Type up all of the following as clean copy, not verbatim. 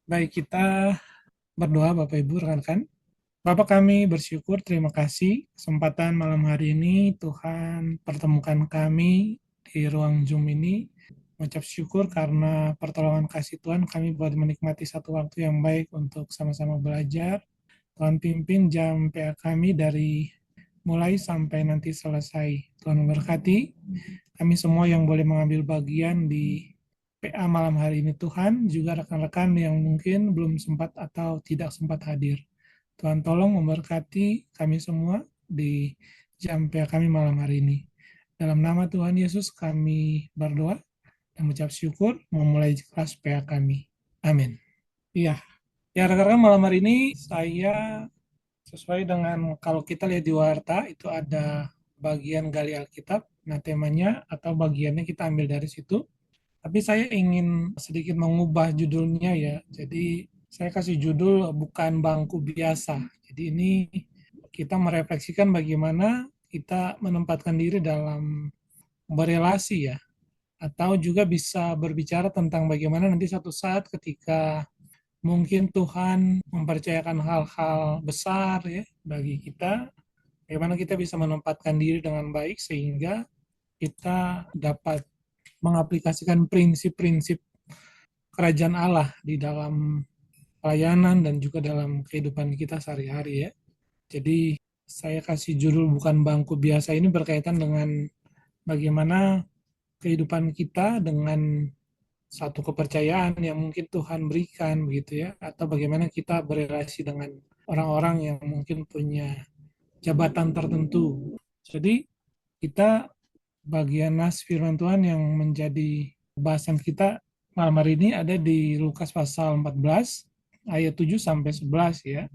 Baik, kita berdoa Bapak Ibu rekan-rekan. Bapak, kami bersyukur, terima kasih kesempatan malam hari ini Tuhan pertemukan kami di ruang Zoom ini. Mengucap syukur karena pertolongan kasih Tuhan kami boleh menikmati satu waktu yang baik untuk sama-sama belajar. Tuhan pimpin jam PA kami dari mulai sampai nanti selesai. Tuhan memberkati kami semua yang boleh mengambil bagian di PA malam hari ini Tuhan, juga rekan-rekan yang mungkin belum sempat atau tidak sempat hadir. Tuhan tolong memberkati kami semua di jam PA kami malam hari ini. Dalam nama Tuhan Yesus kami berdoa dan mengucap syukur memulai kelas PA kami. Amin. Iya, ya rekan-rekan malam hari ini saya sesuai dengan kalau kita lihat di warta itu ada bagian gali Alkitab. Nah temanya atau bagiannya kita ambil dari situ. Tapi saya ingin sedikit mengubah judulnya ya. Jadi saya kasih judul bukan bangku biasa. Jadi ini kita merefleksikan bagaimana kita menempatkan diri dalam berelasi ya. Atau juga bisa berbicara tentang bagaimana nanti satu saat ketika mungkin Tuhan mempercayakan hal-hal besar ya bagi kita, bagaimana kita bisa menempatkan diri dengan baik sehingga kita dapat mengaplikasikan prinsip-prinsip kerajaan Allah di dalam pelayanan dan juga dalam kehidupan kita sehari-hari ya. Jadi saya kasih judul bukan bangku biasa ini berkaitan dengan bagaimana kehidupan kita dengan satu kepercayaan yang mungkin Tuhan berikan begitu ya, atau bagaimana kita berrelasi dengan orang-orang yang mungkin punya jabatan tertentu. Jadi kita bagian nas firman Tuhan yang menjadi bahasan kita malam hari ini ada di Lukas pasal 14 ayat 7 sampai 11 ya.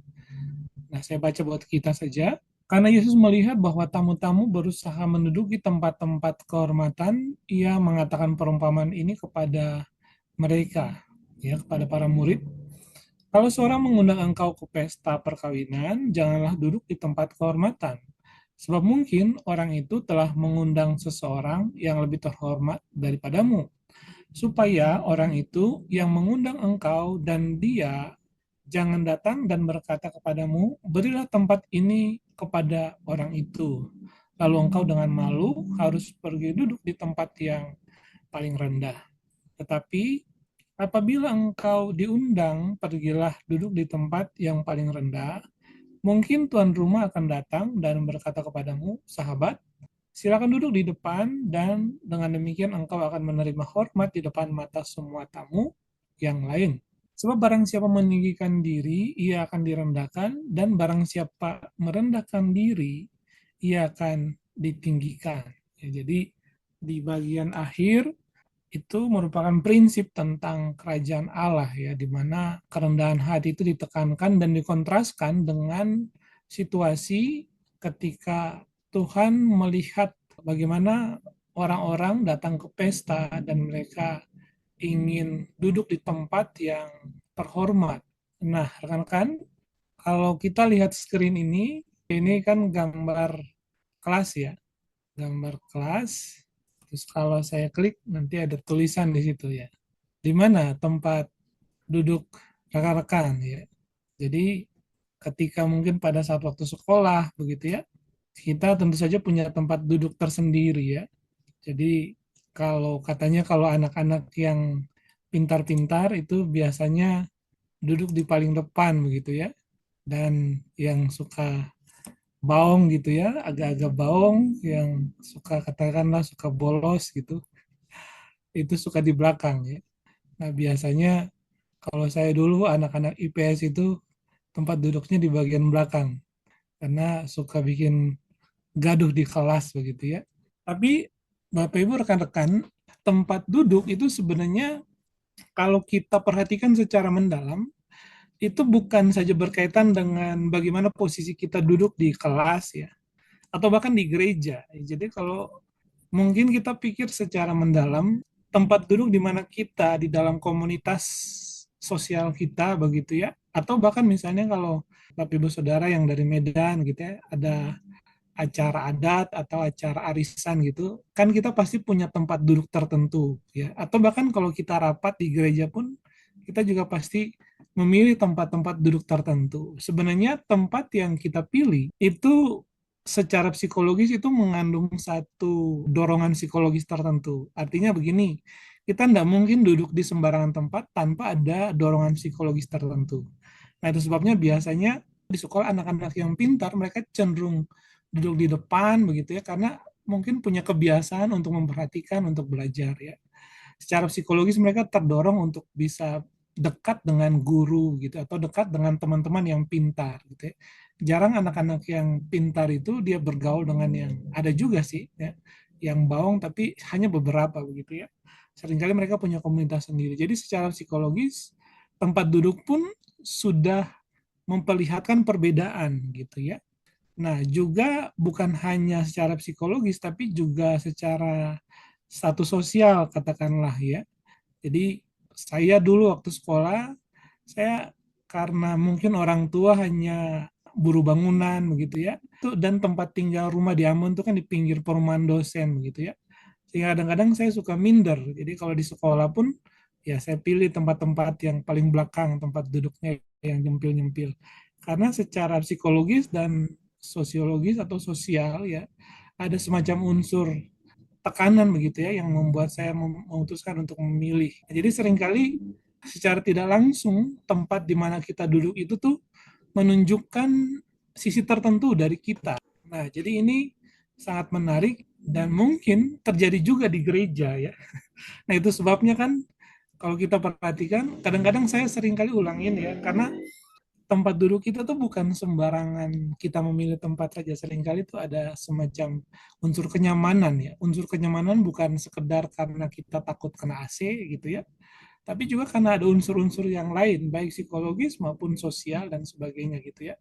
Nah, saya baca buat kita saja. Karena Yesus melihat bahwa tamu-tamu berusaha menduduki tempat-tempat kehormatan, ia mengatakan perumpamaan ini kepada mereka, ya, kepada para murid. Kalau seorang mengundang engkau ke pesta perkawinan, janganlah duduk di tempat kehormatan. Sebab mungkin orang itu telah mengundang seseorang yang lebih terhormat daripadamu, supaya orang itu yang mengundang engkau dan dia jangan datang dan berkata kepadamu, berilah tempat ini kepada orang itu. Lalu engkau dengan malu harus pergi duduk di tempat yang paling rendah. Tetapi apabila engkau diundang, pergilah duduk di tempat yang paling rendah. Mungkin tuan rumah akan datang dan berkata kepadamu, sahabat, silakan duduk di depan dan dengan demikian engkau akan menerima hormat di depan mata semua tamu yang lain. Sebab barang siapa meninggikan diri, ia akan direndahkan, dan barang siapa merendahkan diri, ia akan ditinggikan. Ya, jadi di bagian akhir itu merupakan prinsip tentang kerajaan Allah ya, di mana kerendahan hati itu ditekankan dan dikontraskan dengan situasi ketika Tuhan melihat bagaimana orang-orang datang ke pesta dan mereka ingin duduk di tempat yang terhormat. Nah, rekan-rekan, kalau kita lihat screen ini kan gambar kelas ya, gambar kelas. Terus kalau saya klik nanti ada tulisan di situ ya. Di mana tempat duduk rekan-rekan ya. Jadi ketika mungkin pada saat waktu sekolah begitu ya, kita tentu saja punya tempat duduk tersendiri ya. Jadi kalau katanya kalau anak-anak yang pintar-pintar itu biasanya duduk di paling depan begitu ya. Dan yang suka baong gitu ya, agak-agak baong, yang suka katakanlah suka bolos gitu, itu suka di belakang ya. Nah biasanya kalau saya dulu anak-anak IPS itu tempat duduknya di bagian belakang karena suka bikin gaduh di kelas begitu ya. Tapi Bapak Ibu rekan-rekan, tempat duduk itu sebenarnya kalau kita perhatikan secara mendalam itu bukan saja berkaitan dengan bagaimana posisi kita duduk di kelas ya, atau bahkan di gereja. Jadi kalau mungkin kita pikir secara mendalam, tempat duduk di mana kita di dalam komunitas sosial kita begitu ya, atau bahkan misalnya kalau Bapak Ibu Saudara yang dari Medan gitu ya, ada acara adat atau acara arisan gitu, kan kita pasti punya tempat duduk tertentu ya. Atau bahkan kalau kita rapat di gereja pun kita juga pasti memilih tempat-tempat duduk tertentu. Sebenarnya tempat yang kita pilih itu secara psikologis itu mengandung satu dorongan psikologis tertentu. Artinya begini, kita tidak mungkin duduk di sembarangan tempat tanpa ada dorongan psikologis tertentu. Nah, itu sebabnya biasanya di sekolah anak-anak yang pintar mereka cenderung duduk di depan begitu ya karena mungkin punya kebiasaan untuk memperhatikan untuk belajar ya. Secara psikologis mereka terdorong untuk bisa dekat dengan guru gitu atau dekat dengan teman-teman yang pintar gitu ya. Jarang anak-anak yang pintar itu dia bergaul dengan yang ada juga sih ya, yang bawang tapi hanya beberapa begitu ya. Seringkali mereka punya komunitas sendiri. Jadi secara psikologis tempat duduk pun sudah memperlihatkan perbedaan gitu ya. Nah, juga bukan hanya secara psikologis tapi juga secara status sosial katakanlah ya. Jadi saya dulu waktu sekolah, saya karena mungkin orang tua hanya buru bangunan begitu ya, itu dan tempat tinggal rumah di Ambon itu kan di pinggir perumahan dosen begitu ya. Sehingga kadang-kadang saya suka minder. Jadi kalau di sekolah pun ya saya pilih tempat-tempat yang paling belakang, tempat duduknya yang nyempil-nyempil. Karena secara psikologis dan sosiologis atau sosial ya ada semacam unsur tekanan begitu ya yang membuat saya memutuskan untuk memilih. Jadi seringkali secara tidak langsung tempat di mana kita duduk itu tuh menunjukkan sisi tertentu dari kita. Nah, jadi ini sangat menarik dan mungkin terjadi juga di gereja ya. Nah, itu sebabnya kan kalau kita perhatikan kadang-kadang saya seringkali ulangin ya karena tempat duduk kita tuh bukan sembarangan kita memilih tempat saja. Seringkali itu ada semacam unsur kenyamanan ya. Unsur kenyamanan bukan sekedar karena kita takut kena AC gitu ya, tapi juga karena ada unsur-unsur yang lain, baik psikologis maupun sosial dan sebagainya gitu ya.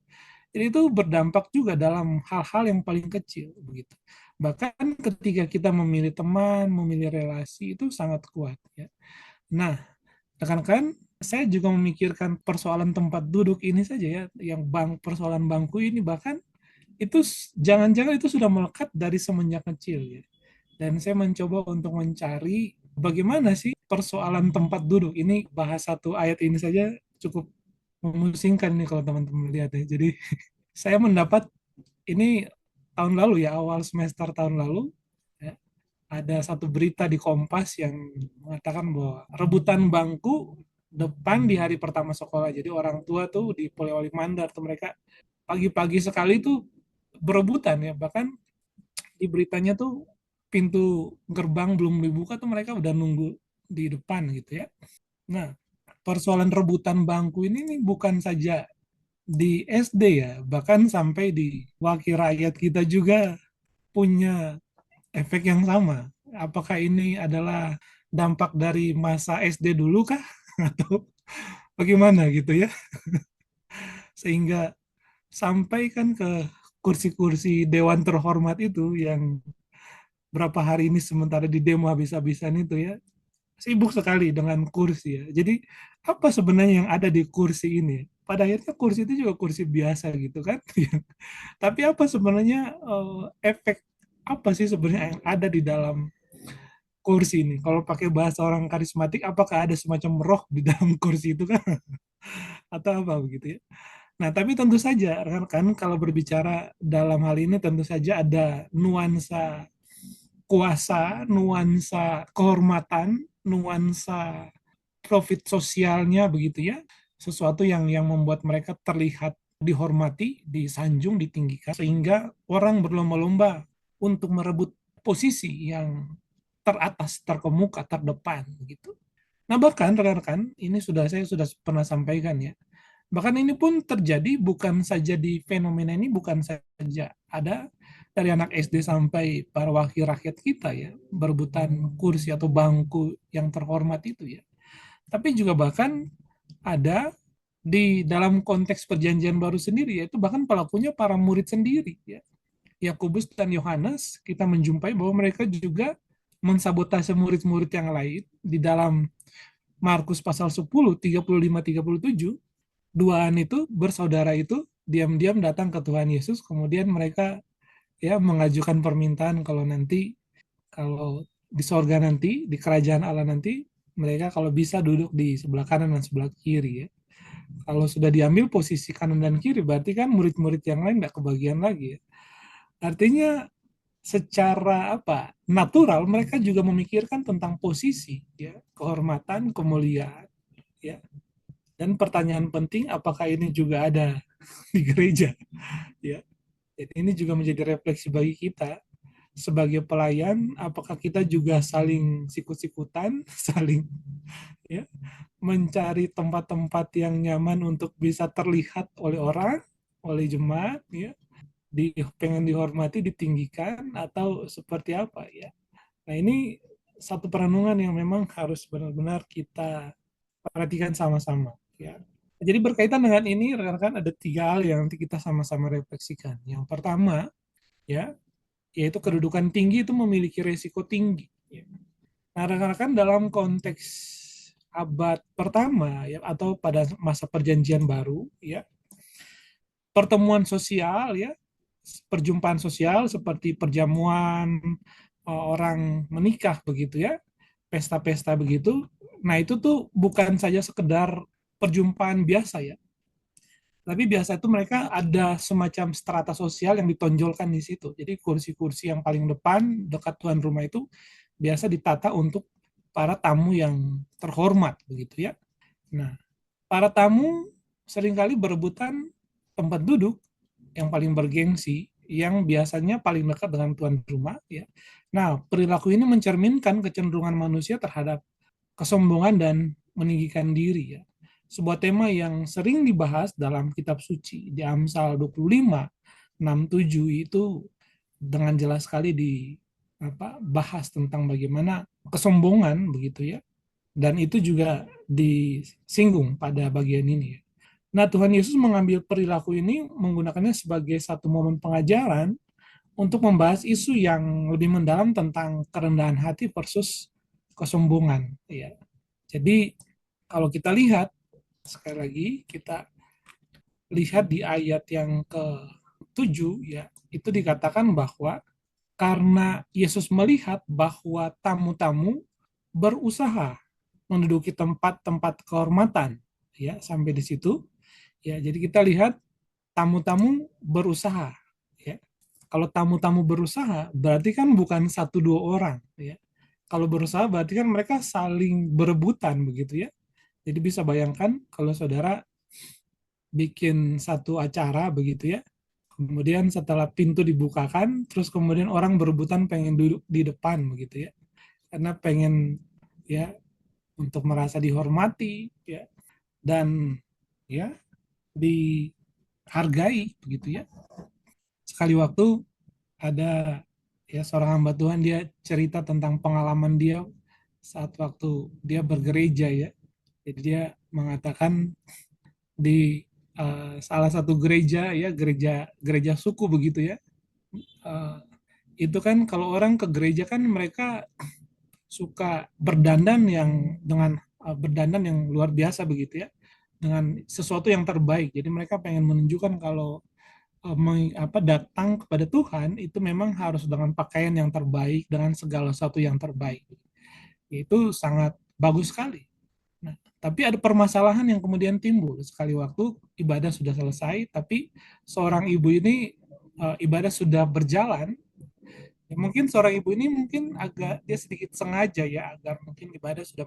Jadi itu berdampak juga dalam hal-hal yang paling kecil begitu. Bahkan ketika kita memilih teman, memilih relasi itu sangat kuat ya. Nah, rekan-rekan, saya juga memikirkan persoalan tempat duduk ini saja ya, yang persoalan bangku ini bahkan itu jangan-jangan itu sudah melekat dari semenjak kecil ya. Dan saya mencoba untuk mencari bagaimana sih persoalan tempat duduk ini, bahas satu ayat ini saja cukup memusingkan nih kalau teman-teman lihat ya. Jadi saya mendapat ini tahun lalu ya, awal semester tahun lalu ya, ada satu berita di Kompas yang mengatakan bahwa rebutan bangku depan di hari pertama sekolah. Jadi orang tua tuh di Polewali Mandar tuh mereka pagi-pagi sekali tuh berebutan ya. Bahkan di beritanya tuh pintu gerbang belum dibuka tuh mereka udah nunggu di depan gitu ya. Nah, persoalan rebutan bangku ini nih bukan saja di SD ya, bahkan sampai di wakil rakyat kita juga punya efek yang sama. Apakah ini adalah dampak dari masa SD dulu kah? Atau bagaimana gitu ya? Sehingga sampai kan ke kursi-kursi dewan terhormat itu yang berapa hari ini sementara di demo habis-habisan itu ya, sibuk sekali dengan kursi ya. Jadi apa sebenarnya yang ada di kursi ini? Pada akhirnya kursi itu juga kursi biasa gitu kan. Tapi apa sebenarnya efek apa sih sebenarnya yang ada di dalam kursi ini? Kalau pakai bahasa orang karismatik, apakah ada semacam roh di dalam kursi itu kan? Atau apa begitu ya? Nah, tapi tentu saja kan kalau berbicara dalam hal ini tentu saja ada nuansa kuasa, nuansa kehormatan, nuansa profit sosialnya begitu ya. Sesuatu yang membuat mereka terlihat dihormati, disanjung, ditinggikan sehingga orang berlomba-lomba untuk merebut posisi yang teratas, terkemuka, terdepan gitu. Nah, bahkan rekan-rekan, ini saya sudah pernah sampaikan ya. Bahkan ini pun terjadi bukan saja di fenomena ini bukan saja ada dari anak SD sampai para wakil rakyat kita ya, berebutan kursi atau bangku yang terhormat itu ya. Tapi juga bahkan ada di dalam konteks perjanjian baru sendiri, yaitu bahkan pelakunya para murid sendiri ya. Yakobus dan Yohanes, kita menjumpai bahwa mereka juga mensabotase murid-murid yang lain di dalam Markus pasal 10, 35-37, duaan itu bersaudara itu diam-diam datang ke Tuhan Yesus, kemudian mereka ya mengajukan permintaan kalau di sorga nanti, di kerajaan Allah nanti, mereka kalau bisa duduk di sebelah kanan dan sebelah kiri ya. Kalau sudah diambil posisi kanan dan kiri, berarti kan murid-murid yang lain nggak kebagian lagi ya. Artinya secara apa natural mereka juga memikirkan tentang posisi, ya, kehormatan, kemuliaan, ya. Dan pertanyaan penting, apakah ini juga ada di gereja, ya. Jadi ini juga menjadi refleksi bagi kita sebagai pelayan, apakah kita juga saling sikut-sikutan, saling, ya, mencari tempat-tempat yang nyaman untuk bisa terlihat oleh orang, oleh jemaat, ya, pengen dihormati, ditinggikan, atau seperti apa, ya. Nah, ini satu perenungan yang memang harus benar-benar kita perhatikan sama-sama, ya. Jadi berkaitan dengan ini, rekan-rekan, ada 3 hal yang nanti kita sama-sama refleksikan. Yang pertama, ya, yaitu kedudukan tinggi itu memiliki resiko tinggi, ya. Nah, rekan-rekan, dalam konteks abad pertama, ya, atau pada masa perjanjian baru, ya, pertemuan sosial, ya, perjumpaan sosial seperti perjamuan, orang menikah begitu, ya, pesta-pesta begitu. Nah, itu tuh bukan saja sekedar perjumpaan biasa, ya, tapi biasa itu mereka ada semacam strata sosial yang ditonjolkan di situ. Jadi kursi-kursi yang paling depan dekat tuan rumah itu biasa ditata untuk para tamu yang terhormat begitu, ya. Nah, para tamu seringkali berebutan tempat duduk yang paling bergengsi, yang biasanya paling dekat dengan tuan rumah, ya. Nah, perilaku ini mencerminkan kecenderungan manusia terhadap kesombongan dan meninggikan diri, ya. Sebuah tema yang sering dibahas dalam kitab suci di Amsal 25, 6-7 itu dengan jelas sekali bahas tentang bagaimana kesombongan begitu, ya. Dan itu juga disinggung pada bagian ini, ya. Nah, Tuhan Yesus mengambil perilaku ini menggunakannya sebagai satu momen pengajaran untuk membahas isu yang lebih mendalam tentang kerendahan hati versus kesombongan, ya. Jadi kalau kita lihat sekali lagi, kita lihat di ayat yang ke-7, ya, itu dikatakan bahwa karena Yesus melihat bahwa tamu-tamu berusaha menduduki tempat-tempat kehormatan, ya, sampai di situ, ya. Jadi kita lihat tamu-tamu berusaha, ya. Kalau tamu-tamu berusaha berarti kan bukan 1-2 orang, ya. Kalau berusaha berarti kan mereka saling berebutan begitu, ya. Jadi bisa bayangkan kalau saudara bikin satu acara begitu, ya. Kemudian setelah pintu dibukakan, terus kemudian orang berebutan pengen duduk di depan begitu, ya. Karena pengen, ya, untuk merasa dihormati, ya, dan, ya, dihargai begitu, ya. Sekali waktu ada, ya, seorang hamba Tuhan, dia cerita tentang pengalaman dia saat waktu dia bergereja, ya. Jadi dia mengatakan di salah satu gereja, ya, gereja gereja suku begitu, ya. Uh, itu kan kalau orang ke gereja kan mereka suka berdandan berdandan yang luar biasa begitu, ya, dengan sesuatu yang terbaik. Jadi mereka pengen menunjukkan kalau datang kepada Tuhan itu memang harus dengan pakaian yang terbaik, dengan segala sesuatu yang terbaik. Itu sangat bagus sekali. Nah, tapi ada permasalahan yang kemudian timbul. Sekali waktu ibadah sudah selesai, tapi seorang ibu ini, ibadah sudah berjalan. Ya, mungkin seorang ibu ini mungkin agak dia sedikit sengaja, ya, agar mungkin ibadah sudah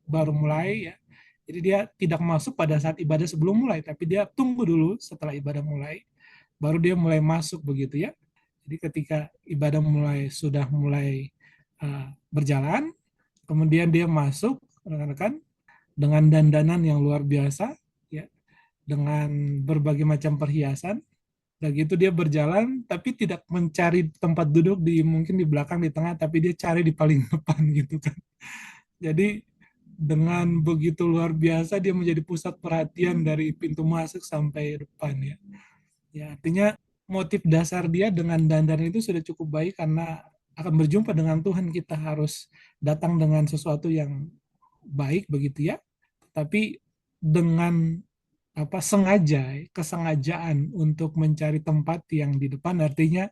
baru mulai, ya. Jadi dia tidak masuk pada saat ibadah sebelum mulai, tapi dia tunggu dulu setelah ibadah mulai, baru dia mulai masuk begitu, ya. Jadi ketika ibadah sudah mulai berjalan, kemudian dia masuk, rekan-rekan, dengan dandanan yang luar biasa, ya, dengan berbagai macam perhiasan. Dan gitu dia berjalan, tapi tidak mencari tempat duduk mungkin di belakang, di tengah, tapi dia cari di paling depan gitu kan. Jadi dengan begitu luar biasa dia menjadi pusat perhatian dari pintu masuk sampai depan, ya. Ya, artinya motif dasar dia dengan dandan itu sudah cukup baik, karena akan berjumpa dengan Tuhan kita harus datang dengan sesuatu yang baik begitu, ya. Tapi dengan kesengajaan untuk mencari tempat yang di depan, artinya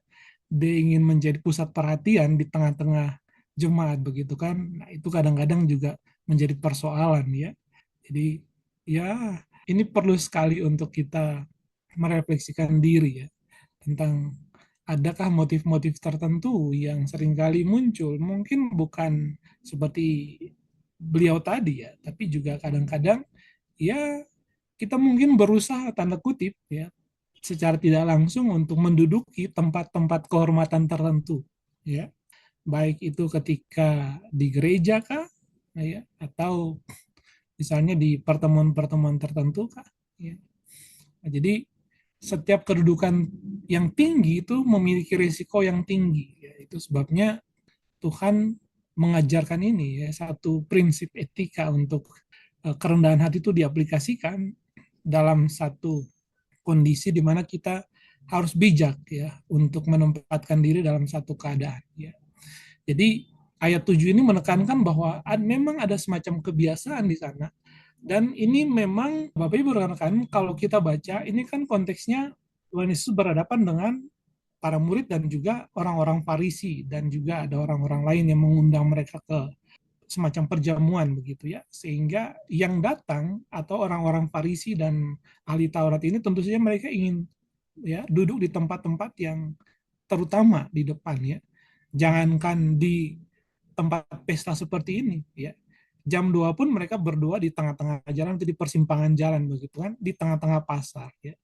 dia ingin menjadi pusat perhatian di tengah-tengah jemaat begitu kan. Nah, itu kadang-kadang juga menjadi persoalan, ya. Jadi, ya, ini perlu sekali untuk kita merefleksikan diri ya, tentang adakah motif-motif tertentu yang seringkali muncul, mungkin bukan seperti beliau tadi ya, tapi juga kadang-kadang ya kita mungkin berusaha tanda kutip ya secara tidak langsung untuk menduduki tempat-tempat kehormatan tertentu ya, baik itu ketika di gereja kah ya, atau misalnya di pertemuan-pertemuan tertentu kah ya. Nah, jadi setiap kedudukan yang tinggi itu memiliki risiko yang tinggi ya. Itu sebabnya Tuhan mengajarkan ini ya, satu prinsip etika untuk kerendahan hati itu diaplikasikan dalam satu kondisi di mana kita harus bijak ya untuk menempatkan diri dalam satu keadaan ya. Jadi ayat 7 ini menekankan bahwa memang ada semacam kebiasaan di sana, dan ini memang Bapak Ibu rekan-rekan kalau kita baca ini kan konteksnya Tuhan Yesus berhadapan dengan para murid dan juga orang-orang Farisi, dan juga ada orang-orang lain yang mengundang mereka ke semacam perjamuan begitu ya, sehingga yang datang atau orang-orang Farisi dan ahli Taurat ini tentu saja mereka ingin ya duduk di tempat-tempat yang terutama di depan ya, jangankan di tempat pesta seperti ini ya, jam 2 pun mereka berdua di tengah-tengah jalan, di persimpangan jalan begitu kan, di tengah-tengah pasar ya.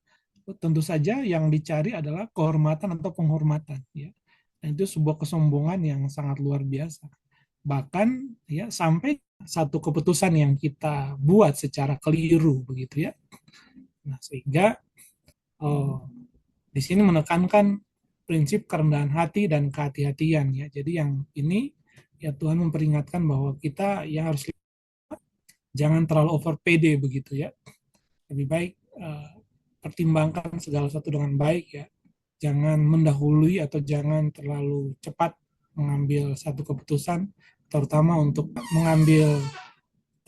Tentu saja yang dicari adalah kehormatan atau penghormatan ya. Dan itu sebuah kesombongan yang sangat luar biasa. Bahkan ya sampai satu keputusan yang kita buat secara keliru begitu ya. Nah, sehingga oh, di sini menekankan prinsip kerendahan hati dan kehati-hatian ya. Jadi yang ini ya Tuhan memperingatkan bahwa kita yang harus jangan terlalu over pede begitu ya. Lebih baik pertimbangkan segala sesuatu dengan baik ya. Jangan mendahului atau jangan terlalu cepat mengambil satu keputusan, terutama untuk mengambil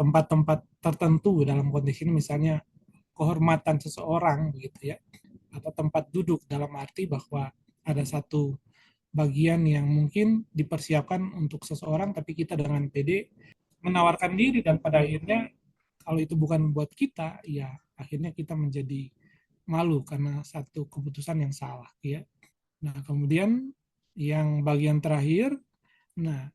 tempat-tempat tertentu dalam konteks ini, misalnya kehormatan seseorang begitu ya, atau tempat duduk dalam arti bahwa ada satu bagian yang mungkin dipersiapkan untuk seseorang, tapi kita dengan pede menawarkan diri, dan pada akhirnya kalau itu bukan buat kita, ya akhirnya kita menjadi malu karena satu keputusan yang salah ya. Nah, kemudian yang bagian terakhir, nah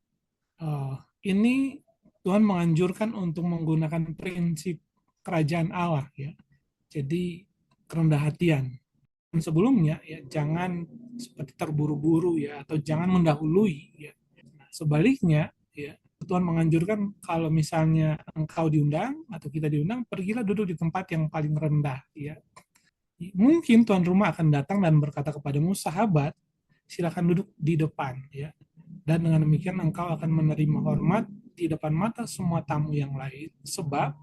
ini Tuhan menganjurkan untuk menggunakan prinsip kerajaan Allah ya. Jadi kerendah hatian. Dan sebelumnya ya jangan seperti terburu-buru ya, atau jangan mendahului ya. Nah, sebaliknya ya Tuhan menganjurkan kalau misalnya engkau diundang atau kita diundang, pergilah duduk di tempat yang paling rendah ya. Mungkin tuan rumah akan datang dan berkata kepadamu, sahabat, silakan duduk di depan ya. Dan dengan demikian engkau akan menerima hormat di depan mata semua tamu yang lain, sebab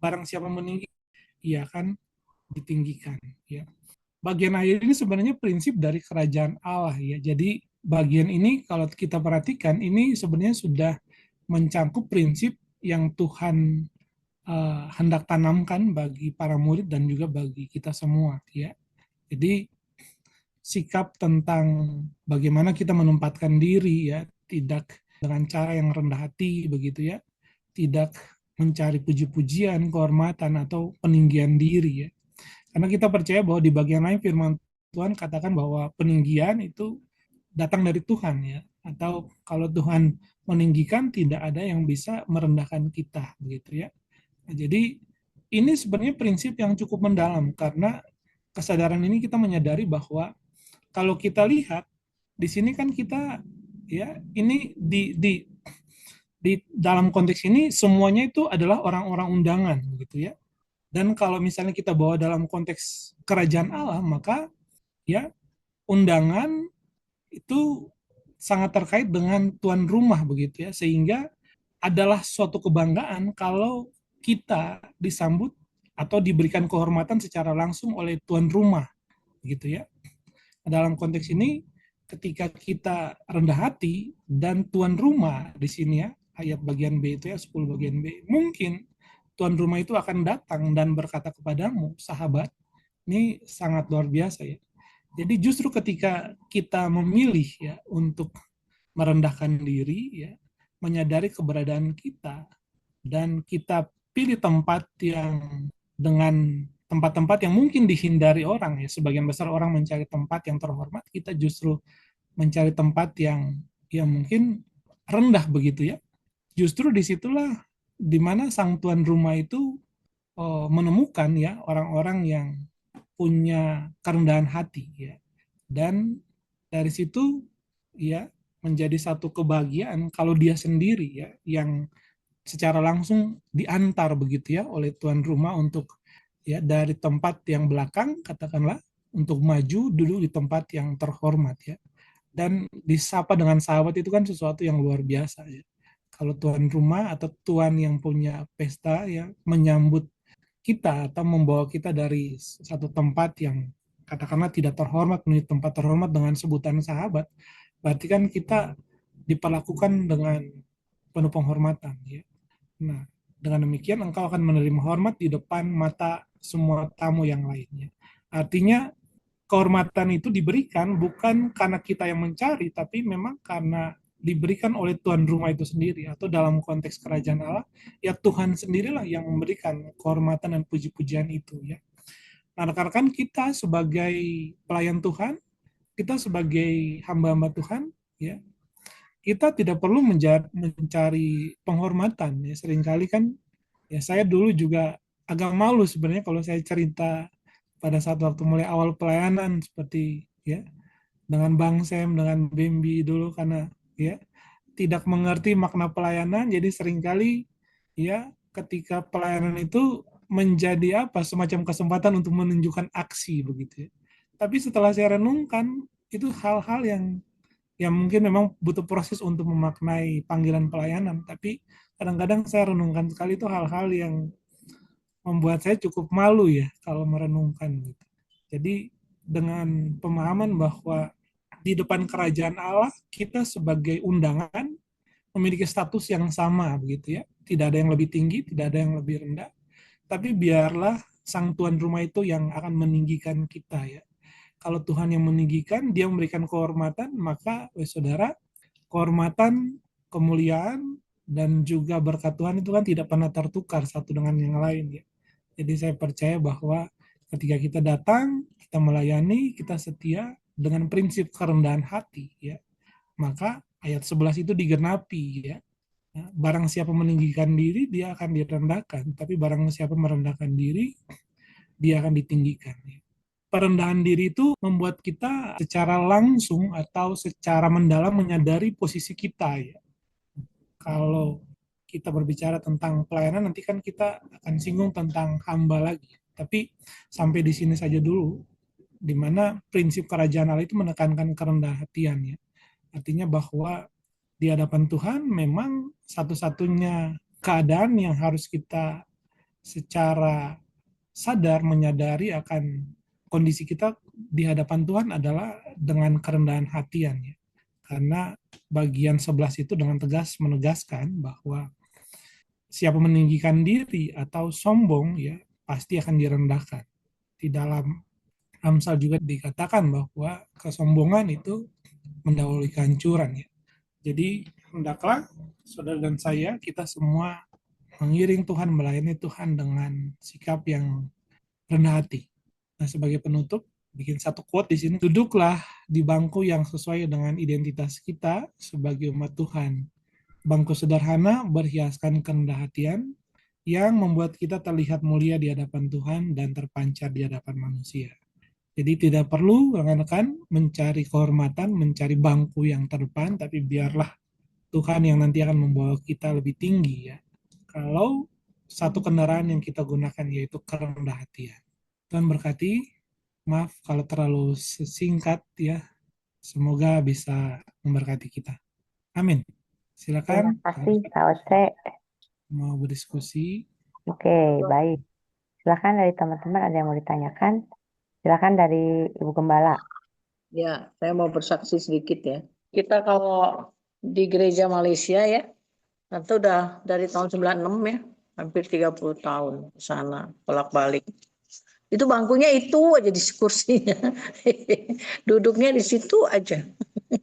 barang siapa meninggi ia akan ditinggikan ya. Bagian akhir ini sebenarnya prinsip dari kerajaan Allah ya. Jadi bagian ini kalau kita perhatikan ini sebenarnya sudah mencangkup prinsip yang Tuhan hendak tanamkan bagi para murid dan juga bagi kita semua ya. Jadi sikap tentang bagaimana kita menempatkan diri ya, tidak dengan cara yang rendah hati begitu ya, tidak mencari puji-pujian, kehormatan atau peninggian diri ya. Karena kita percaya bahwa di bagian lain firman Tuhan katakan bahwa peninggian itu datang dari Tuhan ya, atau kalau Tuhan meninggikan tidak ada yang bisa merendahkan kita begitu ya. Nah, jadi ini sebenarnya prinsip yang cukup mendalam, karena kesadaran ini kita menyadari bahwa kalau kita lihat di sini kan kita ya ini di dalam konteks ini semuanya itu adalah orang-orang undangan gitu ya. Dan kalau misalnya kita bawa dalam konteks kerajaan Allah, maka ya undangan itu sangat terkait dengan tuan rumah begitu ya, sehingga adalah suatu kebanggaan kalau kita disambut atau diberikan kehormatan secara langsung oleh tuan rumah gitu ya. Dalam konteks ini ketika kita rendah hati dan tuan rumah di sini ya, ayat bagian B itu ya, 10 bagian B, mungkin tuan rumah itu akan datang dan berkata kepadamu, sahabat, ini sangat luar biasa ya. Jadi justru ketika kita memilih ya untuk merendahkan diri ya, menyadari keberadaan kita, dan kita pilih tempat yang dengan tempat-tempat yang mungkin dihindari orang ya. Sebagian besar orang mencari tempat yang terhormat, kita justru mencari tempat yang mungkin rendah begitu ya. Justru disitulah dimana sang tuan rumah itu menemukan ya orang-orang yang punya kerendahan hati ya. Dan dari situ ya menjadi satu kebahagiaan kalau dia sendiri ya yang secara langsung diantar begitu ya oleh tuan rumah untuk ya dari tempat yang belakang katakanlah untuk maju duduk di tempat yang terhormat ya. Dan disapa dengan sahabat itu kan sesuatu yang luar biasa ya. Kalau tuan rumah atau tuan yang punya pesta ya menyambut kita atau membawa kita dari satu tempat yang katakanlah tidak terhormat menuju tempat terhormat dengan sebutan sahabat, berarti kan kita diperlakukan dengan penuh penghormatan ya. Nah, dengan demikian engkau akan menerima hormat di depan mata semua tamu yang lainnya. Artinya kehormatan itu diberikan bukan karena kita yang mencari, tapi memang karena diberikan oleh tuan rumah itu sendiri, atau dalam konteks kerajaan Allah, ya Tuhan sendirilah yang memberikan kehormatan dan puji-pujian itu ya. Nah, rekan-rekan kita sebagai pelayan Tuhan, kita sebagai hamba-hamba Tuhan, ya kita tidak perlu mencari penghormatan ya. Seringkali kan ya saya dulu juga agak malu sebenarnya kalau saya cerita pada saat waktu mulai awal pelayanan seperti ya dengan Bang Sam, dengan Bambi dulu karena ya tidak mengerti makna pelayanan, jadi seringkali ya ketika pelayanan itu menjadi apa semacam kesempatan untuk menunjukkan aksi begitu ya. Tapi setelah saya renungkan itu hal-hal yang mungkin memang butuh proses untuk memaknai panggilan pelayanan, tapi kadang-kadang saya renungkan sekali itu hal-hal yang membuat saya cukup malu ya kalau merenungkan gitu. Jadi dengan pemahaman bahwa di depan kerajaan Allah kita sebagai undangan memiliki status yang sama begitu ya. Tidak ada yang lebih tinggi, tidak ada yang lebih rendah. Tapi biarlah sang tuan rumah itu yang akan meninggikan kita ya. Kalau Tuhan yang meninggikan, dia memberikan kehormatan, maka saudara, kehormatan, kemuliaan, dan juga berkat Tuhan itu kan tidak pernah tertukar satu dengan yang lain ya. Jadi saya percaya bahwa ketika kita datang, kita melayani, kita setia dengan prinsip kerendahan hati ya. Maka ayat 11 itu digenapi ya. Barang siapa meninggikan diri, dia akan direndahkan. Tapi barang siapa merendahkan diri, dia akan ditinggikan. Ya. Perendahan diri itu membuat kita secara langsung atau secara mendalam menyadari posisi kita ya. Kalau kita berbicara tentang pelayanan, nanti kan kita akan singgung tentang hamba lagi. Tapi sampai di sini saja dulu, di mana prinsip kerajaan Allah itu menekankan kerendahan hatian ya. Artinya bahwa di hadapan Tuhan memang satu-satunya keadaan yang harus kita secara sadar menyadari akan kondisi kita di hadapan Tuhan adalah dengan kerendahan hatian ya. Karena bagian 11 itu dengan tegas menegaskan bahwa siapa meninggikan diri atau sombong ya pasti akan direndahkan. Di dalam Amsal juga dikatakan bahwa kesombongan itu mendahului kehancuran ya. Jadi hendaklah saudara dan saya kita semua mengiring Tuhan, melayani Tuhan dengan sikap yang rendah hati. Nah, sebagai penutup, bikin satu quote di sini. Duduklah di bangku yang sesuai dengan identitas kita sebagai umat Tuhan. Bangku sederhana berhiaskan kerendahan hatian yang membuat kita terlihat mulia di hadapan Tuhan dan terpancar di hadapan manusia. Jadi tidak perlu rekan-rekan mencari kehormatan, mencari bangku yang terdepan, tapi biarlah Tuhan yang nanti akan membawa kita lebih tinggi ya. Kalau satu kendaraan yang kita gunakan yaitu kerendahan hatian. Tuhan berkati, maaf kalau terlalu singkat ya. Semoga bisa memberkati kita. Amin. Terima Silakan kasih, Kak Oce. mau berdiskusi. Oke, baik. Silakan dari teman-teman ada yang mau ditanyakan. Silakan dari Ibu Gembala. Ya, saya mau bersaksi sedikit ya. Kita kalau di gereja Malaysia ya, itu udah dari tahun 96 ya, hampir 30 tahun ke sana, bolak-balik. Itu bangkunya itu aja di kursinya. Duduknya di situ aja.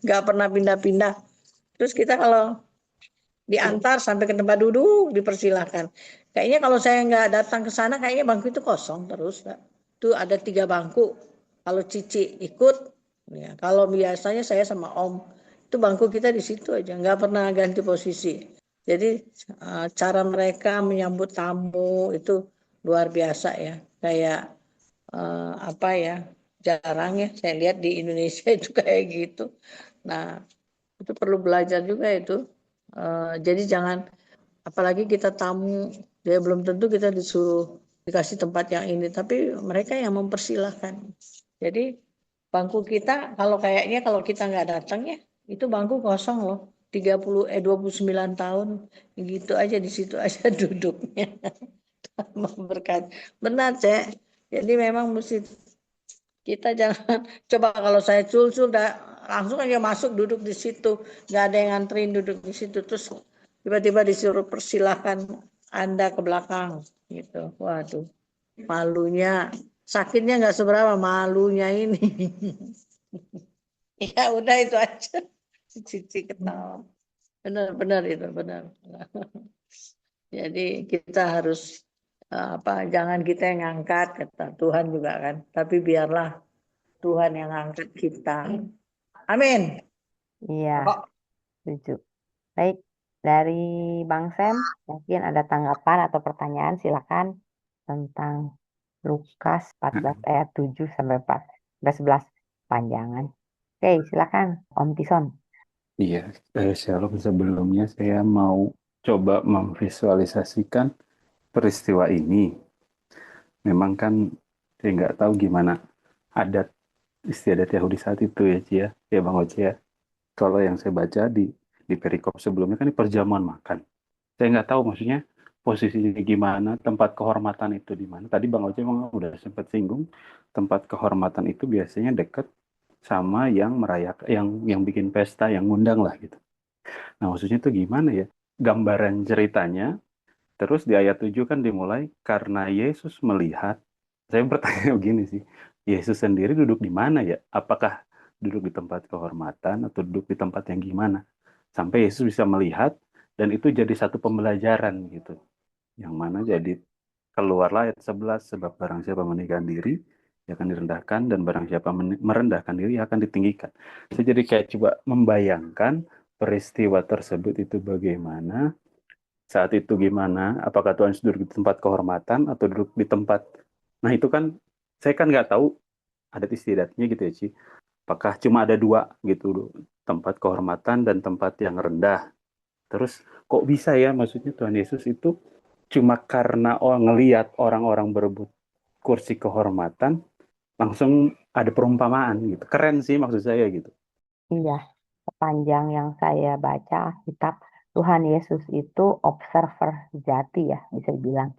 Nggak pernah pindah-pindah. Terus kita kalau diantar sampai ke tempat duduk, dipersilahkan. Kayaknya kalau saya nggak datang ke sana, kayaknya bangku itu kosong terus, Kak. Itu ada 3 bangku. Kalau Cici ikut, ya. Kalau biasanya saya sama Om, itu bangku kita di situ aja, nggak pernah ganti posisi. Jadi cara mereka menyambut tamu itu luar biasa ya. Kayak apa ya? Jarang ya saya lihat di Indonesia itu kayak gitu. Nah, itu perlu belajar juga itu. Jadi jangan, apalagi kita tamu, dia belum tentu kita disuruh dikasih tempat yang ini, tapi mereka yang mempersilahkan. Jadi bangku kita kalau kayaknya kalau kita nggak datang ya, itu bangku kosong loh. 29 tahun gitu aja di situ aja duduknya. Berkat. Benar, Cek. Jadi memang mesti kita jangan coba kalau saya sul langsung aja masuk duduk di situ, nggak ada yang nganterin duduk di situ, terus tiba-tiba disuruh persilahkan Anda ke belakang gitu. Waduh, malunya, sakitnya nggak seberapa, malunya ini. Ya udah itu aja. Cici ketawa. Benar-benar itu benar. Jadi kita harus apa? Jangan kita yang ngangkat, kata Tuhan juga kan. Tapi biarlah Tuhan yang angkat kita. Amin. Iya, Kok setuju. Baik, dari Bang Sam, mungkin ada tanggapan atau pertanyaan, silakan tentang Lukas 14 ayat 7 sampai 11 panjangan. Oke, silakan Om Tison. Iya, Shalom, sebelumnya saya mau coba memvisualisasikan peristiwa ini. Memang kan saya nggak tahu gimana adat istiadat Yahudi saat itu ya, Ci ya, ya Bang Oce ya. Kalau yang saya baca di perikop sebelumnya kan di perjamuan makan. Saya nggak tahu maksudnya posisinya gimana, tempat kehormatan itu di mana. Tadi Bang Oce memang udah sempat singgung, tempat kehormatan itu biasanya dekat sama yang merayakan, yang bikin pesta, yang ngundang lah gitu. Nah, maksudnya itu gimana ya? Gambaran ceritanya, terus di ayat 7 kan dimulai, karena Yesus melihat, saya bertanya begini sih, Yesus sendiri duduk di mana ya? Apakah duduk di tempat kehormatan atau duduk di tempat yang gimana? Sampai Yesus bisa melihat, dan itu jadi satu pembelajaran gitu. Yang mana jadi keluarlah ayat 11, sebab barang siapa meninggikan diri, dia akan direndahkan, dan barang siapa merendahkan diri akan ditinggikan. Saya jadi kayak coba membayangkan peristiwa tersebut itu bagaimana, saat itu gimana, apakah Tuhan duduk di tempat kehormatan atau duduk di tempat, nah itu kan, saya kan nggak tahu adat istiadatnya gitu ya Ci, apakah cuma ada dua gitu, tempat kehormatan dan tempat yang rendah. Terus kok bisa ya, maksudnya Tuhan Yesus itu cuma karena ngelihat orang-orang berebut kursi kehormatan, langsung ada perumpamaan gitu. Keren sih maksud saya gitu. Iya, sepanjang yang saya baca kitab, Tuhan Yesus itu observer sejati ya, bisa dibilang.